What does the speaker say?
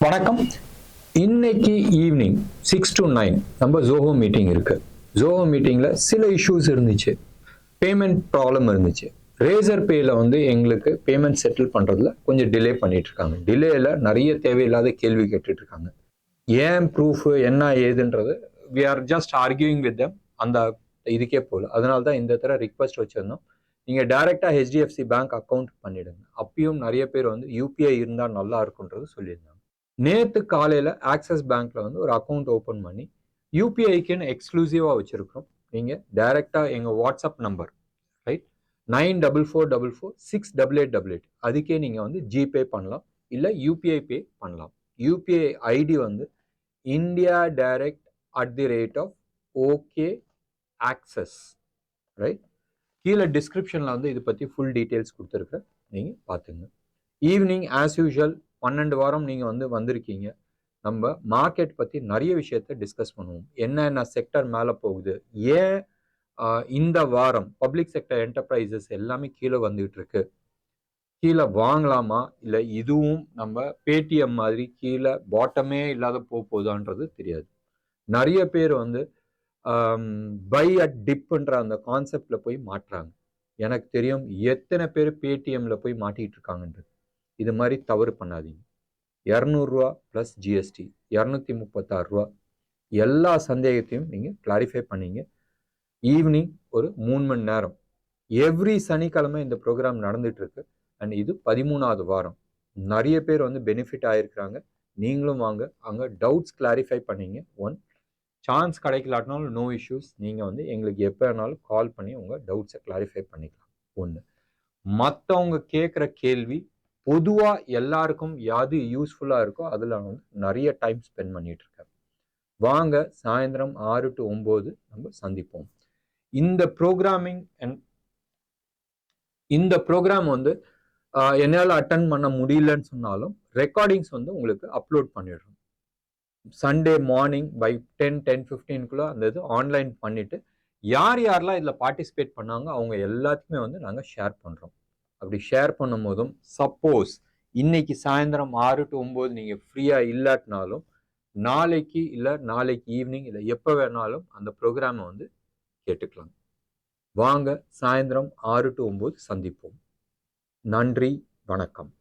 வணக்கம். இன்னைக்கு evening 6 to 9 நம்ம ஜோஹோ மீட்டிங் இருக்கு. ஜோஹோ மீட்டிங்ல சில இஷ்யூஸ் இருந்துச்சு. பேமெண்ட் ப்ராப்ளம் இருந்துச்சு. ரேசர் பேல எங்களுக்கு பேமெண்ட் செட்டில் பண்றதுல கொஞ்சம் டிலே பண்ணிட்டு இருக்காங்க. டிலேல நிறைய தேவையில்லாத கேள்வி கேட்டுட்டு இருக்காங்க. ஏன் ப்ரூஃப் என்ன ஏதுன்றது we are just arguing with them. அந்த இதுக்கே போகல. அதனால தான் இந்த தடவை ரிக்வஸ்ட் வச்சிருந்தோம். நீங்க டைரக்டா ஹெச்டிஎஃப்சி பேங்க் அக்கௌண்ட் பண்ணிடுங்க. அப்பயும் நிறைய பேர் யூபிஐ இருந்தா நல்லா இருக்குன்றது சொல்லியிருந்தாங்க. நேற்று காலையில் ஆக்சிஸ் பேங்க்ல ஒரு அக்கௌண்ட் ஓப்பன் பண்ணி யூபிஐக்குன்னு எக்ஸ்க்ளூசிவாக வச்சுருக்கோம். நீங்கள் டைரெக்டாக எங்கள் வாட்ஸ்அப் நம்பர் ரைட் 9444468888 அதுக்கே நீங்கள் ஜிபே பண்ணலாம், இல்லை யூபிஐ பே பண்ணலாம். UPI ID India direct @okay access right. கீழே டிஸ்கிரிப்ஷனில் இதை பற்றி ஃபுல் டீட்டெயில்ஸ் கொடுத்துருக்கேன், நீங்கள் பார்த்துங்க. ஈவினிங் ஆஸ் யூஷுவல் 12 வாரம் நீங்கள் வந்திருக்கீங்க. நம்ம மார்க்கெட் பற்றி நிறைய விஷயத்த டிஸ்கஸ் பண்ணுவோம். என்னென்ன செக்டர் மேலே போகுது, ஏன் இந்த வாரம் பப்ளிக் செக்டர் என்டர்பிரைசஸ் எல்லாமே கீழே வந்துகிட்டு இருக்கு, கீழே வாங்கலாமா இல்லை இதுவும் நம்ம பேடிஎம் மாதிரி கீழே பாட்டமே இல்லாத போகுதான்றது தெரியாது. நிறைய பேர் பை அட் டிப்ன்ற அந்த கான்செப்ட்ல போய் மாட்டுறாங்க. எனக்கு தெரியும் எத்தனை பேர் பேடிஎம்ல போய் மாட்டிட்டு இருக்காங்கன்றது. இது மாதிரி தவறு பண்ணாதீங்க. 200 ப்ளஸ் ஜிஎஸ்டி 236 எல்லா சந்தேகத்தையும் நீங்கள் கிளாரிஃபை பண்ணீங்க. ஈவினிங் ஒரு 3 மணி நேரம் எவ்ரி சனிக்கிழமை இந்த ப்ரோக்ராம் நடந்துட்டு இருக்கு. அண்ட் இது 13வது வாரம். நிறைய பேர் பெனிஃபிட் ஆயிருக்கிறாங்க. நீங்களும் வாங்க, அங்கே டவுட்ஸ் கிளாரிஃபை பண்ணீங்க. சான்ஸ் கிடைக்கலாட்டினாலும் நோ இஷ்யூஸ். நீங்கள் எங்களுக்கு எப்போ வேணாலும் கால் பண்ணி உங்கள் டவுட்ஸை கிளாரிஃபை பண்ணிக்கலாம். மற்றவங்க கேட்குற கேள்வி பொதுவாக எல்லாருக்கும் யாது யூஸ்ஃபுல்லாக இருக்கோ அதில் நிறைய டைம் ஸ்பெண்ட் பண்ணிட்டு இருக்கேன். வாங்க, சாயந்தரம் 6 to 9 நம்ம சந்திப்போம். இந்த ப்ரோக்ராம் என்னால் அட்டன் பண்ண முடியலன்னு சொன்னாலும் ரெக்கார்டிங்ஸ் உங்களுக்கு அப்லோட் பண்ணிடுறோம். சண்டே மார்னிங் பை 10:15 அந்த இது ஆன்லைன் பண்ணிட்டு யாரெல்லாம் இதில் பார்ட்டிசிபேட் பண்ணாங்க அவங்க எல்லாத்துக்குமே நாங்கள் ஷேர் பண்ணுறோம். அப்படி ஷேர் பண்ணும் போதும் சப்போஸ் இன்னைக்கு சாயந்தரம் 6 to 9 நீங்கள் ஃப்ரீயாக இல்லாட்டினாலும் நாளைக்கு இல்லை நாளைக்கு ஈவினிங் இல்லை எப்போ வேணாலும் அந்த ப்ரோக்ராமை கேட்டுக்கலாம். வாங்க, சாயந்தரம் 6 to 9 சந்திப்போம். நன்றி, வணக்கம்.